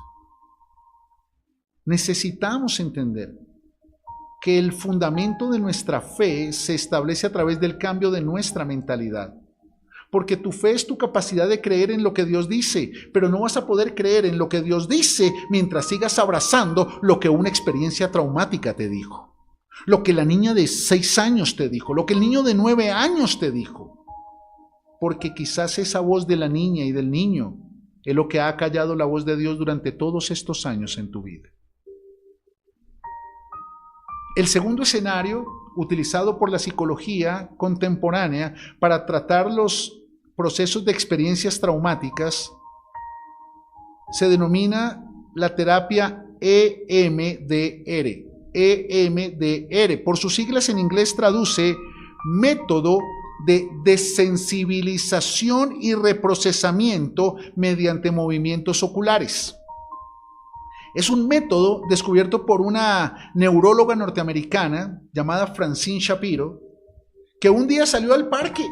Necesitamos entender que el fundamento de nuestra fe se establece a través del cambio de nuestra mentalidad. Porque tu fe es tu capacidad de creer en lo que Dios dice, pero no vas a poder creer en lo que Dios dice mientras sigas abrazando lo que una experiencia traumática te dijo, lo que la niña de 6 años te dijo, lo que el niño de 9 años te dijo. Porque quizás esa voz de la niña y del niño es lo que ha callado la voz de Dios durante todos estos años en tu vida. El segundo escenario utilizado por la psicología contemporánea para tratar los procesos de experiencias traumáticas se denomina la terapia EMDR. EMDR, por sus siglas en inglés traduce método de desensibilización y reprocesamiento mediante movimientos oculares. Es un método descubierto por una neuróloga norteamericana llamada Francine Shapiro, que un día salió al parque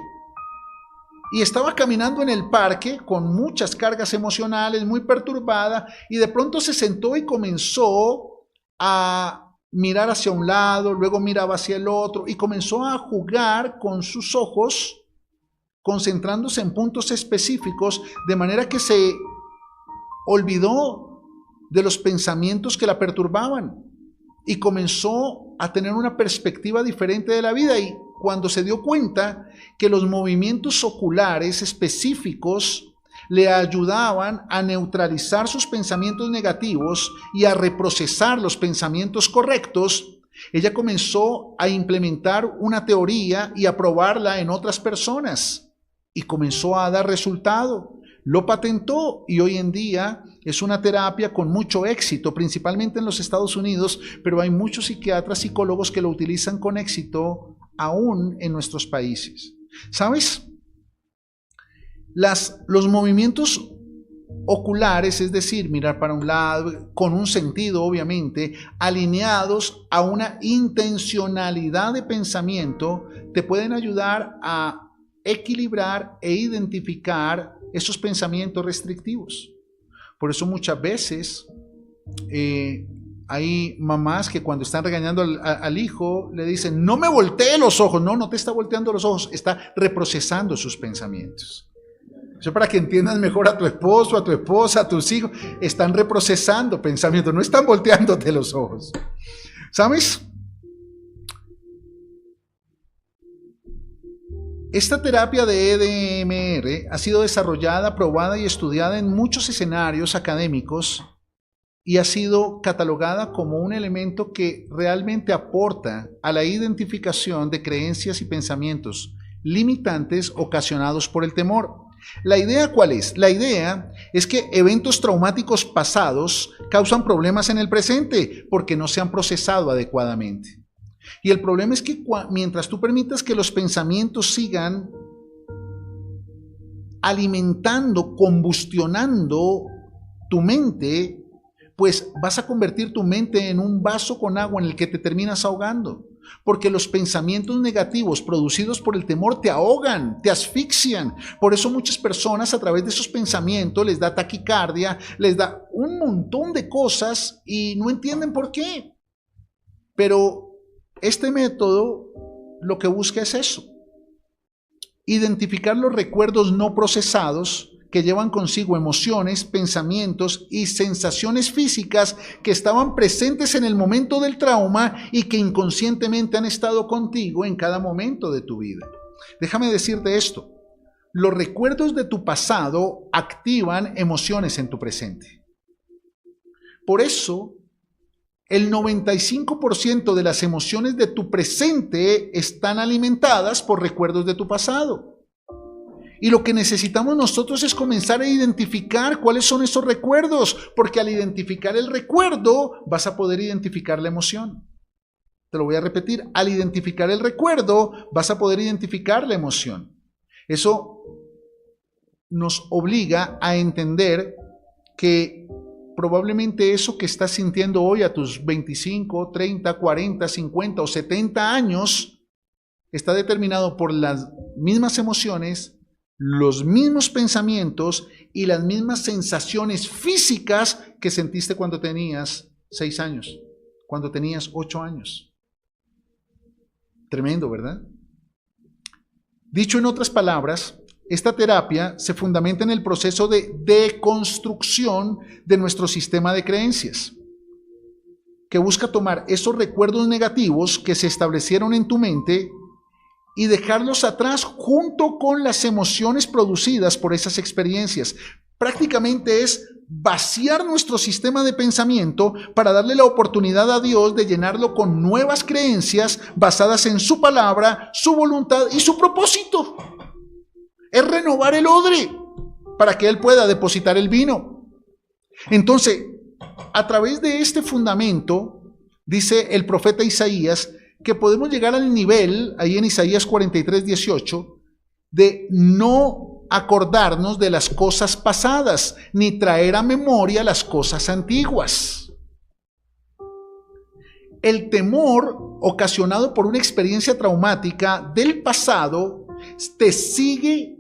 y estaba caminando en el parque con muchas cargas emocionales, muy perturbada, y de pronto se sentó y comenzó a mirar hacia un lado, luego miraba hacia el otro y comenzó a jugar con sus ojos, concentrándose en puntos específicos, de manera que se olvidó de los pensamientos que la perturbaban y comenzó a tener una perspectiva diferente de la vida. Y cuando se dio cuenta que los movimientos oculares específicos le ayudaban a neutralizar sus pensamientos negativos y a reprocesar los pensamientos correctos, ella comenzó a implementar una teoría y a probarla en otras personas y comenzó a dar resultado. Lo patentó y hoy en día es una terapia con mucho éxito, principalmente en los Estados Unidos, pero hay muchos psiquiatras, psicólogos que lo utilizan con éxito aún en nuestros países. ¿Sabes? Los movimientos oculares, es decir, mirar para un lado, con un sentido obviamente, alineados a una intencionalidad de pensamiento, te pueden ayudar a equilibrar e identificar esos pensamientos restrictivos. Por eso muchas veces hay mamás que cuando están regañando al hijo le dicen: no me voltee los ojos. No te está volteando los ojos, está reprocesando sus pensamientos. Eso para que entiendas mejor a tu esposo, a tu esposa, a tus hijos. Están reprocesando pensamientos, no están volteándote los ojos. ¿Sabes? Esta terapia de EMDR ha sido desarrollada, probada y estudiada en muchos escenarios académicos y ha sido catalogada como un elemento que realmente aporta a la identificación de creencias y pensamientos limitantes ocasionados por el temor. ¿La idea cuál es? La idea es que eventos traumáticos pasados causan problemas en el presente porque no se han procesado adecuadamente. Y el problema es que mientras tú permitas que los pensamientos sigan alimentando, combustionando tu mente, pues vas a convertir tu mente en un vaso con agua en el que te terminas ahogando. Porque los pensamientos negativos producidos por el temor te ahogan, te asfixian. Por eso muchas personas a través de esos pensamientos les da taquicardia, les da un montón de cosas y no entienden por qué. Pero este método lo que busca es eso: identificar los recuerdos no procesados que llevan consigo emociones, pensamientos y sensaciones físicas que estaban presentes en el momento del trauma y que inconscientemente han estado contigo en cada momento de tu vida. Déjame decirte esto: los recuerdos de tu pasado activan emociones en tu presente. Por eso, el 95% de las emociones de tu presente están alimentadas por recuerdos de tu pasado. Y lo que necesitamos nosotros es comenzar a identificar cuáles son esos recuerdos, porque al identificar el recuerdo vas a poder identificar la emoción. Te lo voy a repetir: al identificar el recuerdo vas a poder identificar la emoción. Eso nos obliga a entender que probablemente eso que estás sintiendo hoy a tus 25, 30, 40, 50 o 70 años está determinado por las mismas emociones, los mismos pensamientos y las mismas sensaciones físicas que sentiste cuando tenías 6 años, cuando tenías 8 años. Tremendo, ¿verdad? Dicho en otras palabras, esta terapia se fundamenta en el proceso de deconstrucción de nuestro sistema de creencias, que busca tomar esos recuerdos negativos que se establecieron en tu mente y dejarlos atrás junto con las emociones producidas por esas experiencias. Prácticamente es vaciar nuestro sistema de pensamiento para darle la oportunidad a Dios de llenarlo con nuevas creencias basadas en su palabra, su voluntad y su propósito. Es renovar el odre para que Él pueda depositar el vino. Entonces, a través de este fundamento, dice el profeta Isaías, que podemos llegar al nivel, ahí en Isaías 43:18, de no acordarnos de las cosas pasadas, ni traer a memoria las cosas antiguas. El temor ocasionado por una experiencia traumática del pasado te sigue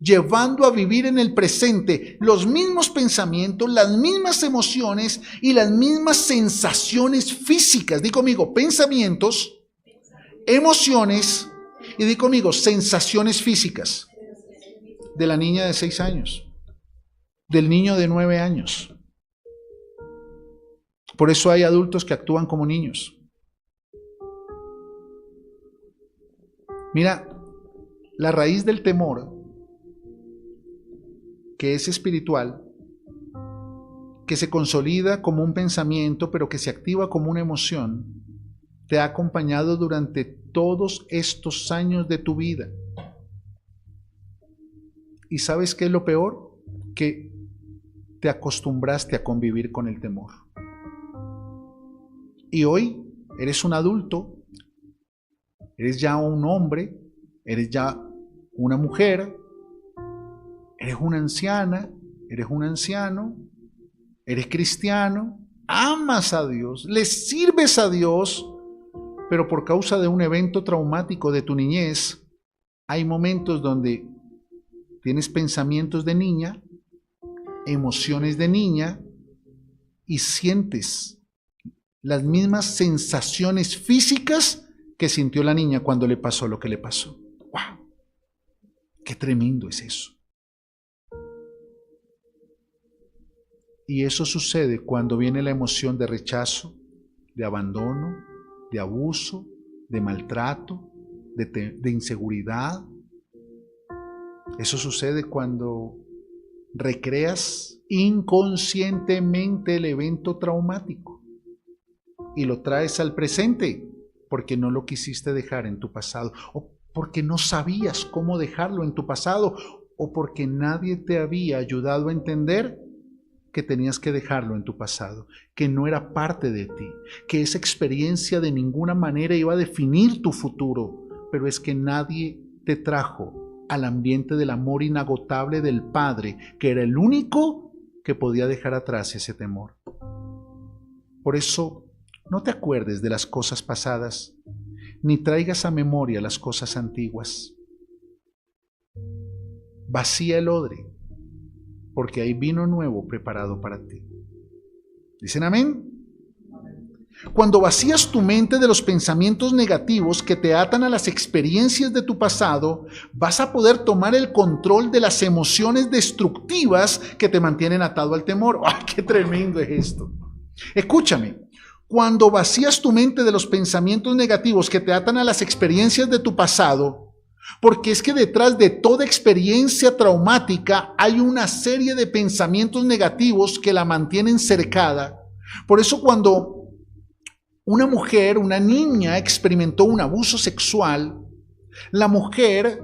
llevando a vivir en el presente los mismos pensamientos, las mismas emociones y las mismas sensaciones físicas. Di conmigo, pensamientos, emociones y di conmigo, sensaciones físicas. De la niña de 6 años, del niño de 9 años. Por eso hay adultos que actúan como niños. Mira, la raíz del temor, que es espiritual, que se consolida como un pensamiento, pero que se activa como una emoción, te ha acompañado durante todos estos años de tu vida. ¿Y sabes qué es lo peor? Que te acostumbraste a convivir con el temor. Y hoy eres un adulto, eres ya un hombre, eres ya una mujer, eres una anciana, eres un anciano, eres cristiano, amas a Dios, le sirves a Dios, pero por causa de un evento traumático de tu niñez, hay momentos donde tienes pensamientos de niña, emociones de niña y sientes las mismas sensaciones físicas que sintió la niña cuando le pasó lo que le pasó. ¡Wow! ¡Qué tremendo es eso! Y eso sucede cuando viene la emoción de rechazo, de abandono, de abuso, de maltrato, de inseguridad. Eso sucede cuando recreas inconscientemente el evento traumático y lo traes al presente porque no lo quisiste dejar en tu pasado, o porque no sabías cómo dejarlo en tu pasado, o porque nadie te había ayudado a entender que tenías que dejarlo en tu pasado, que no era parte de ti, que esa experiencia de ninguna manera iba a definir tu futuro, pero es que nadie te trajo al ambiente del amor inagotable del Padre, que era el único que podía dejar atrás ese temor. Por eso, no te acuerdes de las cosas pasadas, ni traigas a memoria las cosas antiguas. Vacía el odre, porque hay vino nuevo preparado para ti. ¿Dicen amén? Cuando vacías tu mente de los pensamientos negativos que te atan a las experiencias de tu pasado, vas a poder tomar el control de las emociones destructivas que te mantienen atado al temor. ¡Ay, qué tremendo es esto! Escúchame, cuando vacías tu mente de los pensamientos negativos que te atan a las experiencias de tu pasado, porque es que detrás de toda experiencia traumática hay una serie de pensamientos negativos que la mantienen cercada. Por eso cuando una mujer, una niña experimentó un abuso sexual, la mujer,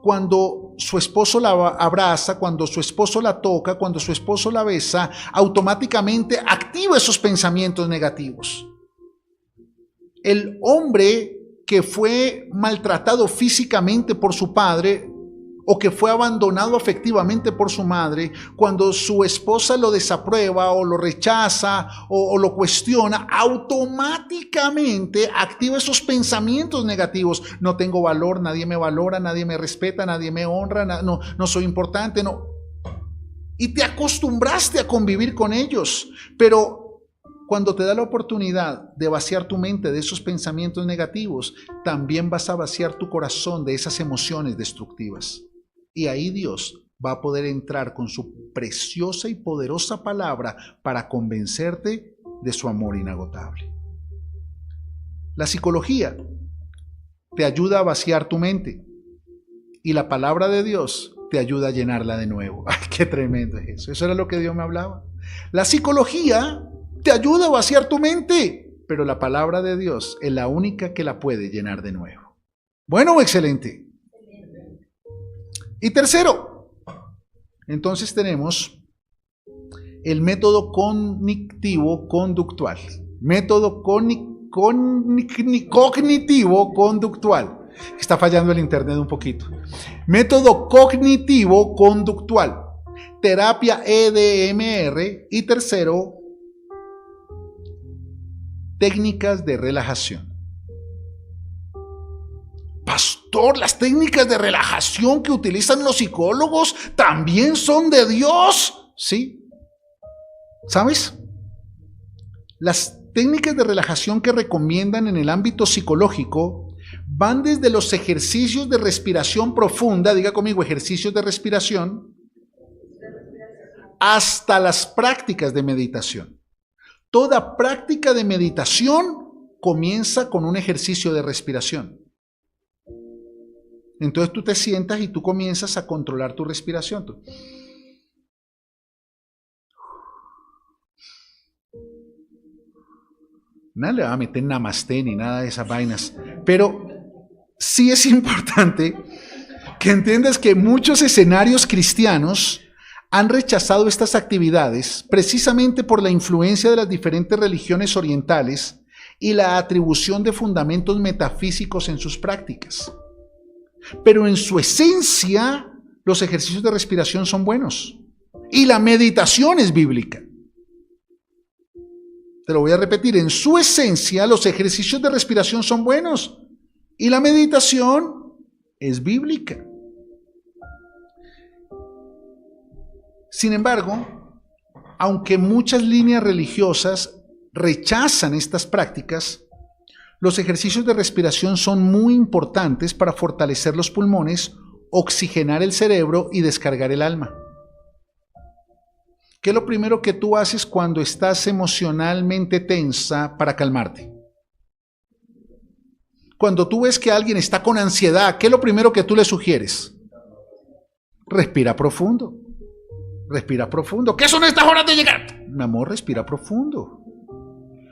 cuando su esposo la abraza, cuando su esposo la toca, cuando su esposo la besa, automáticamente activa esos pensamientos negativos. El hombre que fue maltratado físicamente por su padre o que fue abandonado afectivamente por su madre, cuando su esposa lo desaprueba o lo rechaza o lo cuestiona, automáticamente activa esos pensamientos negativos. No tengo valor, nadie me valora, nadie me respeta, nadie me honra, no soy importante, no. Y te acostumbraste a convivir con ellos, pero Cuando te da la oportunidad de vaciar tu mente de esos pensamientos negativos, también vas a vaciar tu corazón de esas emociones destructivas. Y ahí Dios va a poder entrar con su preciosa y poderosa palabra para convencerte de su amor inagotable. La psicología te ayuda a vaciar tu mente y la palabra de Dios te ayuda a llenarla de nuevo. ¡Ay, qué tremendo es eso! Eso era lo que Dios me hablaba. La psicología te ayuda a vaciar tu mente, pero la palabra de Dios es la única que la puede llenar de nuevo. ¿Bueno o excelente? Y tercero, entonces tenemos el método cognitivo-conductual. Método cognitivo-conductual. Está fallando el internet un poquito. Método cognitivo-conductual. Terapia EDMR. Y tercero, técnicas de relajación. Pastor, las técnicas de relajación que utilizan los psicólogos también son de Dios. Sí. ¿Sabes? Las técnicas de relajación que recomiendan en el ámbito psicológico van desde los ejercicios de respiración profunda, diga conmigo, ejercicios de respiración, hasta las prácticas de meditación. Toda práctica de meditación comienza con un ejercicio de respiración. Entonces tú te sientas y tú comienzas a controlar tu respiración. Nada le va a meter namasté ni nada de esas vainas. Pero sí es importante que entiendas que muchos escenarios cristianos han rechazado estas actividades precisamente por la influencia de las diferentes religiones orientales y la atribución de fundamentos metafísicos en sus prácticas. Pero en su esencia, los ejercicios de respiración son buenos y la meditación es bíblica. Te lo voy a repetir, en su esencia, los ejercicios de respiración son buenos y la meditación es bíblica. Sin embargo, aunque muchas líneas religiosas rechazan estas prácticas, los ejercicios de respiración son muy importantes para fortalecer los pulmones, oxigenar el cerebro y descargar el alma. ¿Qué es lo primero que tú haces cuando estás emocionalmente tensa para calmarte? Cuando tú ves que alguien está con ansiedad, ¿qué es lo primero que tú le sugieres? Respira profundo. Respira profundo. ¿Qué son estas horas de llegar? Mi amor, respira profundo.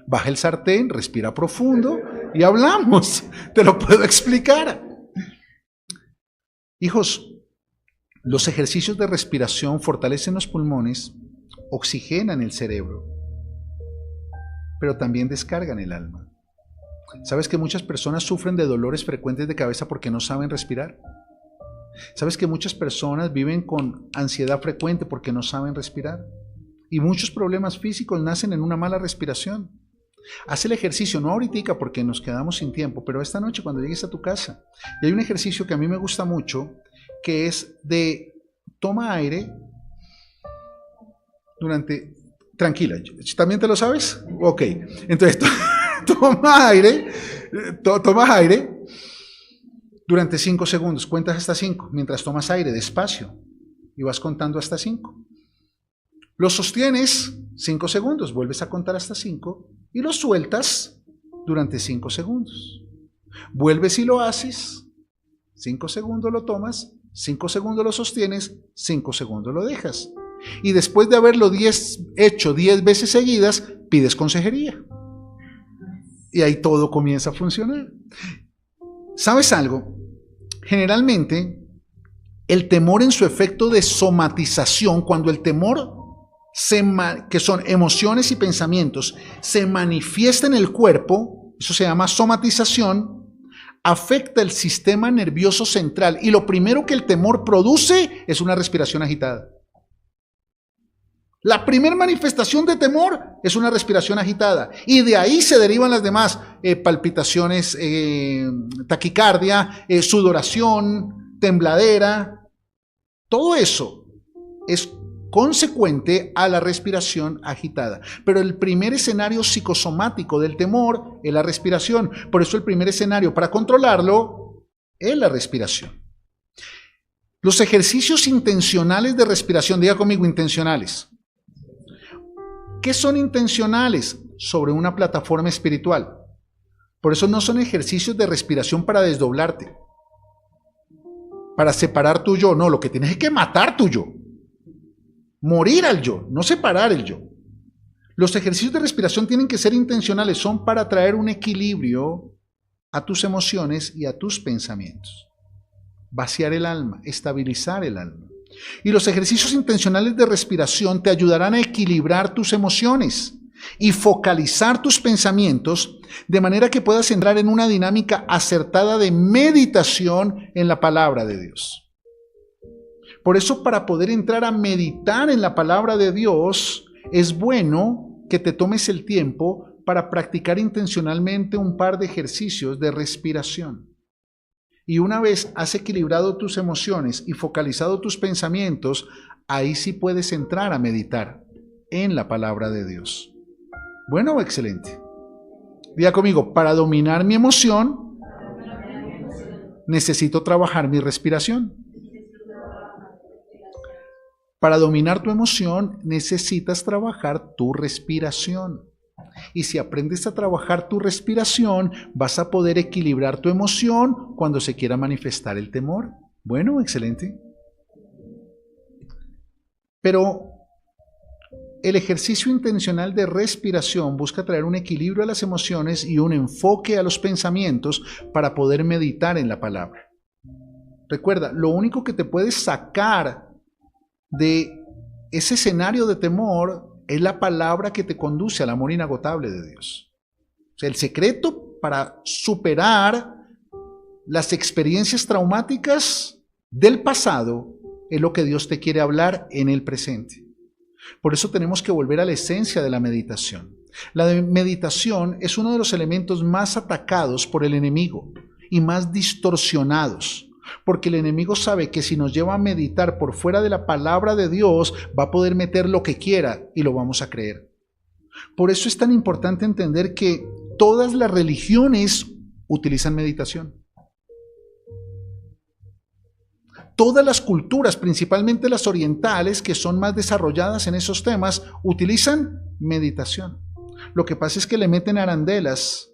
Baja el sartén, respira profundo y hablamos. Te lo puedo explicar. Hijos, los ejercicios de respiración fortalecen los pulmones, oxigenan el cerebro, pero también descargan el alma. ¿Sabes que muchas personas sufren de dolores frecuentes de cabeza porque no saben respirar? ¿Sabes que muchas personas viven con ansiedad frecuente porque no saben respirar? Y muchos problemas físicos nacen en una mala respiración. Haz el ejercicio, no ahorita porque nos quedamos sin tiempo, pero esta noche cuando llegues a tu casa. Y hay un ejercicio que a mí me gusta mucho, que es de toma aire durante... Tranquila, ¿también te lo sabes? Ok, entonces tomas aire durante 5 segundos, cuentas hasta 5, mientras tomas aire despacio y vas contando hasta 5. Lo sostienes 5 segundos, vuelves a contar hasta 5 y lo sueltas durante 5 segundos. Vuelves y lo haces, 5 segundos lo tomas, 5 segundos lo sostienes, 5 segundos lo dejas. Y después de haberlo hecho 10 veces seguidas, pides consejería. Y ahí todo comienza a funcionar. ¿Sabes algo? Generalmente, el temor en su efecto de somatización, cuando el temor, que son emociones y pensamientos, se manifiesta en el cuerpo, eso se llama somatización, afecta el sistema nervioso central. Y lo primero que el temor produce es una respiración agitada. La primera manifestación de temor es una respiración agitada y de ahí se derivan las demás palpitaciones, taquicardia, sudoración, tembladera. Todo eso es consecuente a la respiración agitada. Pero el primer escenario psicosomático del temor es la respiración. Por eso el primer escenario para controlarlo es la respiración. Los ejercicios intencionales de respiración, diga conmigo, intencionales. ¿Qué son intencionales? Sobre una plataforma espiritual. Por eso no son ejercicios de respiración para desdoblarte, para separar tu yo. No, lo que tienes es que matar tu yo. Morir al yo, no separar el yo. Los ejercicios de respiración tienen que ser intencionales, son para traer un equilibrio a tus emociones y a tus pensamientos. Vaciar el alma, estabilizar el alma. Y los ejercicios intencionales de respiración te ayudarán a equilibrar tus emociones y focalizar tus pensamientos de manera que puedas entrar en una dinámica acertada de meditación en la palabra de Dios. Por eso, para poder entrar a meditar en la palabra de Dios, es bueno que te tomes el tiempo para practicar intencionalmente un par de ejercicios de respiración. Y una vez has equilibrado tus emociones y focalizado tus pensamientos, ahí sí puedes entrar a meditar en la palabra de Dios. Bueno, excelente. Diga conmigo, para dominar mi emoción, necesito trabajar mi respiración. Para dominar tu emoción, necesitas trabajar tu respiración. Y si aprendes a trabajar tu respiración, vas a poder equilibrar tu emoción cuando se quiera manifestar el temor. Bueno, excelente. Pero el ejercicio intencional de respiración busca traer un equilibrio a las emociones y un enfoque a los pensamientos para poder meditar en la palabra. Recuerda, lo único que te puede sacar de ese escenario de temor es la palabra que te conduce al amor inagotable de Dios. O sea, el secreto para superar las experiencias traumáticas del pasado es lo que Dios te quiere hablar en el presente. Por eso tenemos que volver a la esencia de la meditación. La meditación es uno de los elementos más atacados por el enemigo y más distorsionados. Porque el enemigo sabe que si nos lleva a meditar por fuera de la palabra de Dios, va a poder meter lo que quiera y lo vamos a creer. Por eso es tan importante entender que todas las religiones utilizan meditación. Todas las culturas, principalmente las orientales, que son más desarrolladas en esos temas, utilizan meditación. Lo que pasa es que le meten arandelas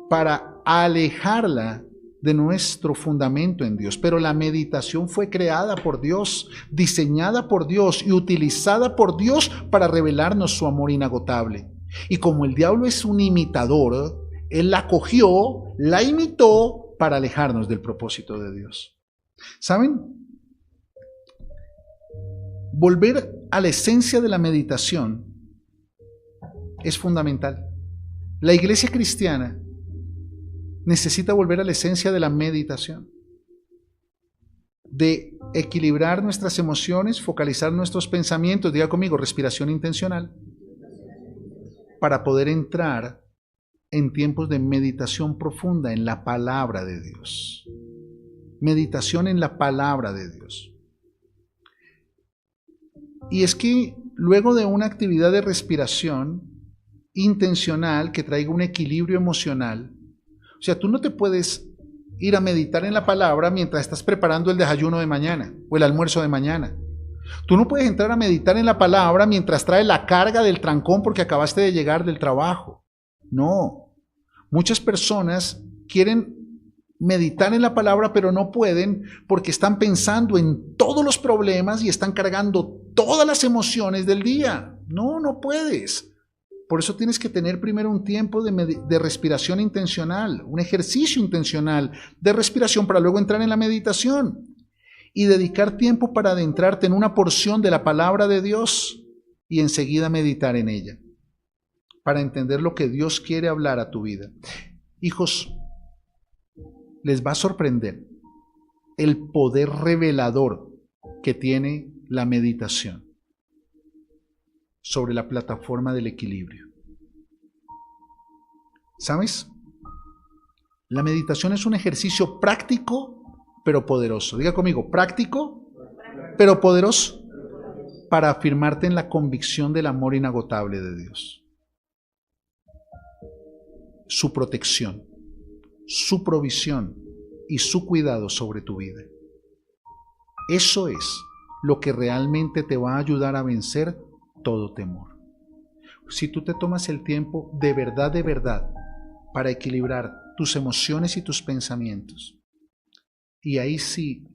para alejarla de nuestro fundamento en Dios. Pero la meditación fue creada por Dios, diseñada por Dios y utilizada por Dios para revelarnos su amor inagotable. Y como el diablo es un imitador, él la cogió, la imitó para alejarnos del propósito de Dios. ¿Saben? Volver a la esencia de la meditación es fundamental. La iglesia cristiana necesita volver a la esencia de la meditación, de equilibrar nuestras emociones, focalizar nuestros pensamientos, diga conmigo, respiración intencional, para poder entrar en tiempos de meditación profunda en la palabra de Dios. Meditación en la palabra de Dios. Y es que luego de una actividad de respiración intencional que traiga un equilibrio emocional, o sea, tú no te puedes ir a meditar en la palabra mientras estás preparando el desayuno de mañana o el almuerzo de mañana. Tú no puedes entrar a meditar en la palabra mientras traes la carga del trancón porque acabaste de llegar del trabajo. No. Muchas personas quieren meditar en la palabra, pero no pueden porque están pensando en todos los problemas y están cargando todas las emociones del día. No, no puedes. Por eso tienes que tener primero un tiempo de respiración intencional, un ejercicio intencional de respiración para luego entrar en la meditación y dedicar tiempo para adentrarte en una porción de la palabra de Dios y enseguida meditar en ella, para entender lo que Dios quiere hablar a tu vida. Hijos, les va a sorprender el poder revelador que tiene la meditación sobre la plataforma del equilibrio. ¿Sabes? La meditación es un ejercicio práctico, pero poderoso. Diga conmigo, práctico, pero poderoso para afirmarte en la convicción del amor inagotable de Dios. Su protección, su provisión y su cuidado sobre tu vida. Eso es lo que realmente te va a ayudar a vencer todo temor. Si tú te tomas el tiempo de verdad, para equilibrar tus emociones y tus pensamientos, y ahí sí,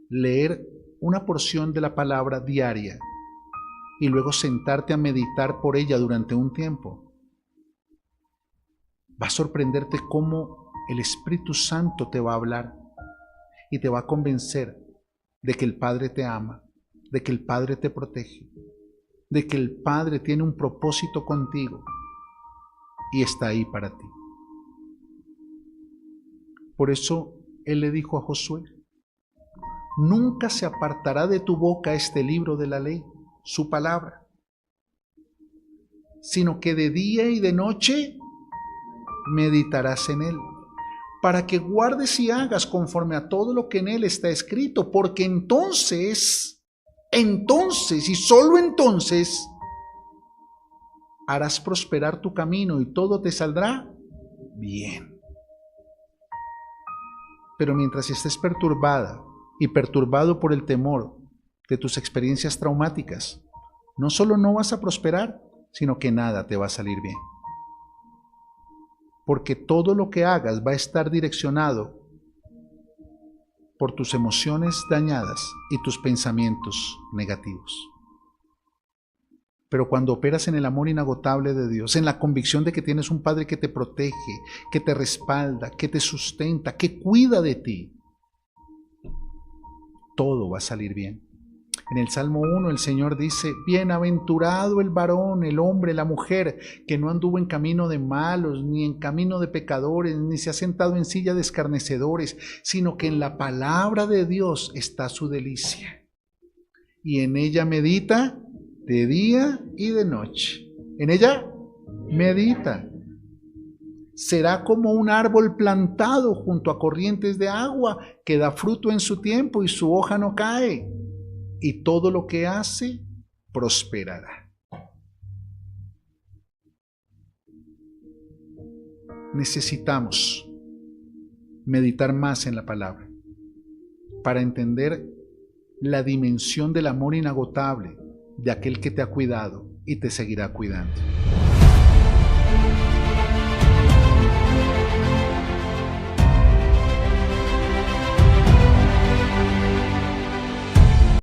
leer una porción de la palabra diaria, y luego sentarte a meditar por ella durante un tiempo, va a sorprenderte cómo el Espíritu Santo te va a hablar y te va a convencer de que el Padre te ama, de que el Padre te protege, de que el Padre tiene un propósito contigo y está ahí para ti. Por eso Él le dijo a Josué: nunca se apartará de tu boca este libro de la ley, su palabra, sino que de día y de noche meditarás en él, para que guardes y hagas conforme a todo lo que en él está escrito, porque entonces y solo entonces harás prosperar tu camino y todo te saldrá bien. Pero mientras estés perturbada y perturbado por el temor de tus experiencias traumáticas, no solo no vas a prosperar, sino que nada te va a salir bien. Porque todo lo que hagas va a estar direccionado por tus emociones dañadas y tus pensamientos negativos. Pero cuando operas en el amor inagotable de Dios, en la convicción de que tienes un Padre que te protege, que te respalda, que te sustenta, que cuida de ti, todo va a salir bien. En el Salmo 1 el Señor dice: bienaventurado el varón, el hombre, la mujer, que no anduvo en camino de malos, ni en camino de pecadores, ni se ha sentado en silla de escarnecedores, sino que en la palabra de Dios está su delicia, y en ella medita de día y de noche. En ella medita. Será como un árbol plantado junto a corrientes de agua, que da fruto en su tiempo y su hoja no cae, y todo lo que hace prosperará. Necesitamos meditar más en la palabra para entender la dimensión del amor inagotable de aquel que te ha cuidado y te seguirá cuidando.